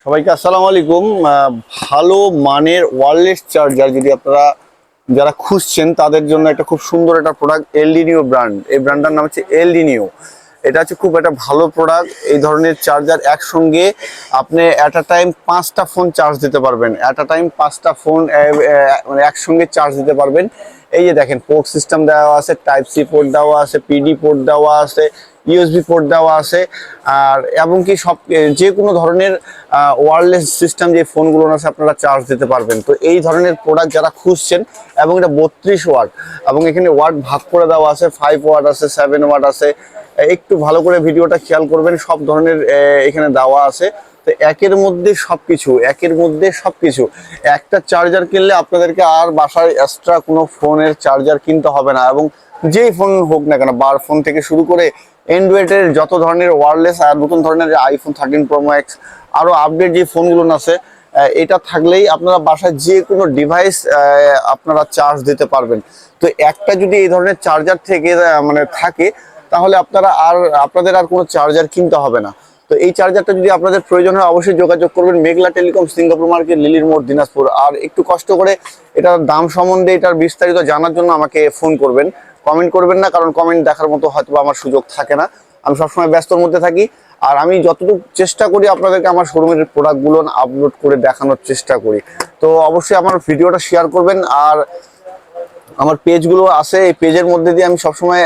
সবাইকে আসসালামু আলাইকুম। ভালো মানের ওয়্যারলেস চার্জার যদি আপনারা যারা খুঁজছেন তাদের জন্য একটা খুব সুন্দর একটা প্রোডাক্ট এলডিনিও ব্র্যান্ড। এই ব্র্যান্ডটার নাম হচ্ছে এলডিনিও। এটা হচ্ছে খুব একটা ভালো প্রোডাক্ট। এই ধরনের চার্জার একসঙ্গে আপনি অ্যাট আ টাইম 5টা ফোন চার্জ দিতে পারবেন। অ্যাট আ টাইম 5টা ফোন মানে একসঙ্গে চার্জ দিতে পারবেন। এই যে দেখেন পোর্ট সিস্টেম দেওয়া আছে, টাইপ সি পোর্ট দেওয়া আছে, পিডি পোর্ট দেওয়া আছে, ইউএসবি পোর্ট দেওয়া আছে। আর এমনকি সব যে কোনো ধরনের ওয়্যারলেস সিস্টেম যে ফোনগুলো আছে আপনারা চার্জ দিতে পারবেন। তো এই ধরনের প্রোডাক্ট যারা খুঁজছেন, এবং এটা 32 ওয়াট এবং এখানে ওয়াট ভাগ করে দেওয়া আছে, 5 ওয়াট আছে, 7 ওয়াট আছে। একটু ভালো করে ভিডিওটা খেয়াল করবেন, সব ধরনের এখানে দেওয়া আছে। তো একের মধ্যে সবকিছু একটা চার্জার কিনলে আপনাদেরকে আর বাসায় এক্সট্রা কোনো ফোনের চার্জার কিনতে হবে না। এবং যেই ফোন হোক না কেন, বার ফোন থেকে শুরু করে অ্যান্ড্রয়েডের যত ধরনের ওয়্যারলেস আর নতুন ধরনের আইফোন 13 প্রো ম্যাক্স আরও আপডেট যে ফোনগুলো আছে, এটা থাকলেই আপনারা বাসায় যে কোনো ডিভাইস আপনারা চার্জ দিতে পারবেন। তো একটা যদি এই ধরনের চার্জার থেকে মানে থাকে, তাহলে আপনাদের আর কোনো চার্জার কিনতে হবে না। তো এই চার্জারটা যদি আপনাদের প্রয়োজন হয় অবশ্যই যোগাযোগ করবেন মেঘলা টেলিকম, সিঙ্গাপুর মার্কেট, লিলির মোড়, দিনাজপুর। আর একটু কষ্ট করে এটার দাম সম্বন্ধে, এটার বিস্তারিত জানার জন্য আমাকে ফোন করবেন। কমেন্ট করবেন না, কারণ কমেন্ট দেখার মতো হয়তো আমার সুযোগ থাকে না, আমি সবসময় ব্যস্তর মধ্যে থাকি। আর আমি যতটুকু চেষ্টা করি আপনাদেরকে আমার শোরুমের প্রোডাক্টগুলো আপলোড করে দেখানোর চেষ্টা করি। তো অবশ্যই আমার ভিডিওটা শেয়ার করবেন। আর আমার পেজগুলো আছে, এই পেজের মধ্যে দিয়ে আমি সবসময়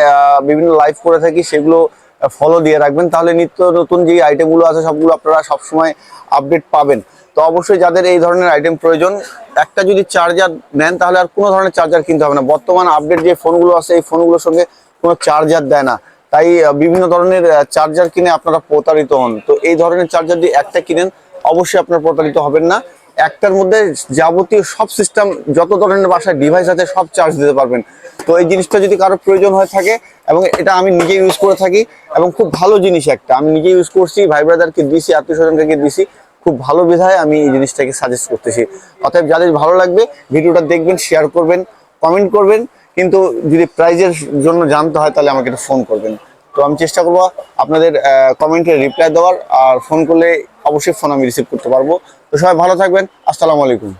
বিভিন্ন লাইভ করে থাকি, সেগুলো ফলো দিয়ে রাখবেন। তাহলে নিত্য নতুন যে আইটেমগুলো আছে সবগুলো আপনারা সবসময় আপডেট পাবেন। তো অবশ্যই যাদের এই ধরনের আইটেম প্রয়োজন, একটা যদি চার্জার নেন তাহলে আর কোনো ধরনের চার্জার কিনতে হবে না। বর্তমান আপডেট যে ফোনগুলো আছে এই ফোনগুলোর সঙ্গে কোনো চার্জার দেয় না, তাই বিভিন্ন ধরনের চার্জার কিনে আপনারা প্রতারিত হন। তো এই ধরনের চার্জার যদি একটা কিনেন অবশ্যই আপনারা প্রতারিত হবেন না। একটার মধ্যে যাবতীয় সব সিস্টেম, যত ধরনের বাসায় ডিভাইস আছে সব চার্জ দিতে পারবেন। তো এই জিনিসটা যদি কারো প্রয়োজন হয়ে থাকে, এবং এটা আমি নিজে ইউজ করে থাকি, এবং খুব ভালো জিনিস একটা, আমি নিজে ইউজ করছি, ভাই ব্রাদারকে দিছি, আত্মীয় স্বজনকে দিছি, খুব ভালো বিধায় আমি এই জিনিসটাকে সাজেস্ট করতেছি। অতএব যাদের ভালো লাগবে ভিডিওটা দেখবেন, শেয়ার করবেন, কমেন্ট করবেন। কিন্তু যদি প্রাইজের জন্য জানতে হয় তাহলে আমাকে একটু ফোন করবেন। তো আমি চেষ্টা করবো আপনাদের কমেন্টে রিপ্লাই দেওয়ার, আর ফোন করলে অবশ্যই ফোন আমি রিসিভ করতে পারবো। তো সবাই ভালো থাকবেন। আসসালামু আলাইকুম।